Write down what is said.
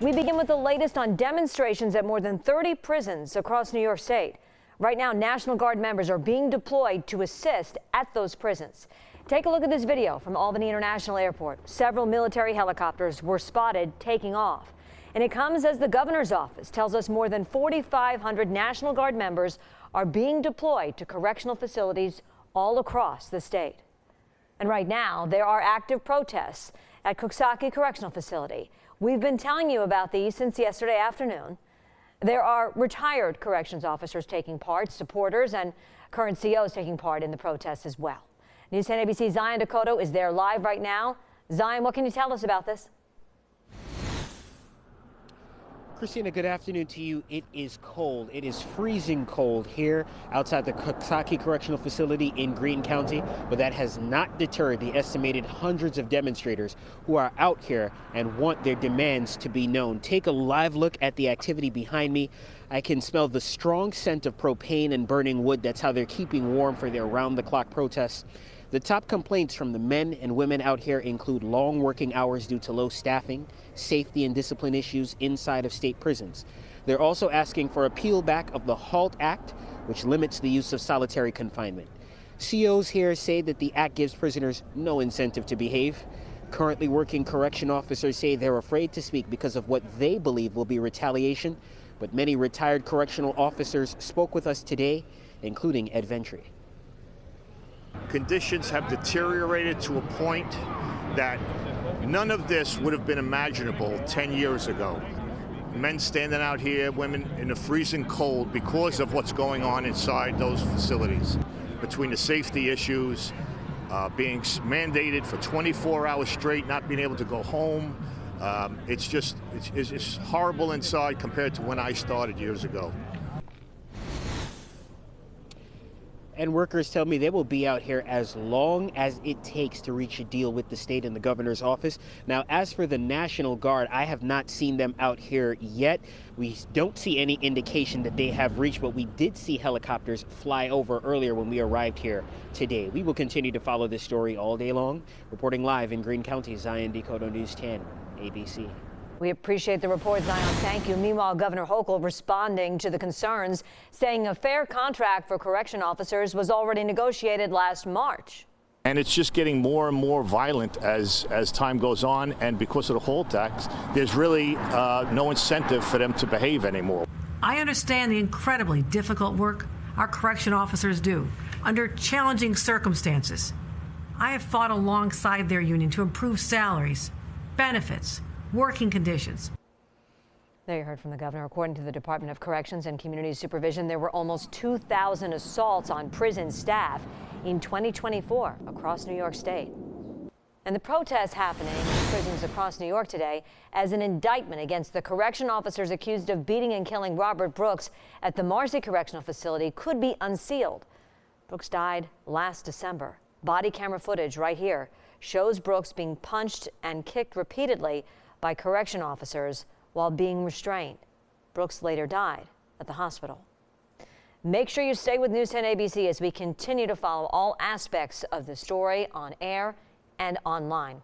We begin with the latest on demonstrations at more than 30 prisons across New York State. Right now, National Guard members are being deployed to assist at those prisons. Take a look at this video from Albany International Airport. Several military helicopters were spotted taking off. And it comes as the governor's office tells us more than 4,500 National Guard members are being deployed to correctional facilities all across the state. And right now, there are active protests at Coxsackie Correctional Facility. We've been telling you about these since yesterday afternoon. There are retired corrections officers taking part, supporters and current COs taking part in the protests as well. News 10 ABC's Zion Dakota is there live right now. Zion, what can you tell us about this? Christina, good afternoon to you. It is cold. It is freezing cold here outside the Coxsackie Correctional Facility in Greene County, but that has not deterred the estimated hundreds of demonstrators who are out here and want their demands to be known. Take a live look at the activity behind me. I can smell the strong scent of propane and burning wood. That's how they're keeping warm for their round-the-clock protests. The top complaints from the men and women out here include long working hours due to low staffing, safety and discipline issues inside of state prisons. They're also asking for a peel back of the HALT Act, which limits the use of solitary confinement. COs here say that the act gives prisoners no incentive to behave. Currently working correction officers say they're afraid to speak because of what they believe will be retaliation, but many retired correctional officers spoke with us today, including Ed Ventry. Conditions have deteriorated to a point that none of this would have been imaginable 10 years ago. Men standing out here, women in the freezing cold because of what's going on inside those facilities. Between the safety issues, being mandated for 24 hours straight, not being able to go home. It's horrible inside compared to when I started years ago. And workers tell me they will be out here as long as it takes to reach a deal with the state and the governor's office. Now, as for the National Guard, I have not seen them out here yet. We don't see any indication that they have reached, but we did see helicopters fly over earlier when we arrived here today. We will continue to follow this story all day long. Reporting live in Greene County, Zion Dakota, News 10, ABC. We appreciate the report, Zion. Thank you. Meanwhile, Governor Hochul responding to the concerns, saying a fair contract for correction officers was already negotiated last March. And it's just getting more and more violent as time goes on. And because of the HALT Act, there's really no incentive for them to behave anymore. I understand the incredibly difficult work our correction officers do under challenging circumstances. I have fought alongside their union to improve salaries, benefits, working conditions. There you heard from the governor. According to the Department of Corrections and Community Supervision, there were almost 2,000 assaults on prison staff in 2024 across New York State. And the protests happening in prisons across New York today as an indictment against the correction officers accused of beating and killing Robert Brooks at the Marcy Correctional Facility could be unsealed. Brooks died last December. Body camera footage right here shows Brooks being punched and kicked repeatedly by correction officers while being restrained. Brooks later died at the hospital. Make sure you stay with News 10 ABC as we continue to follow all aspects of the story on air and online.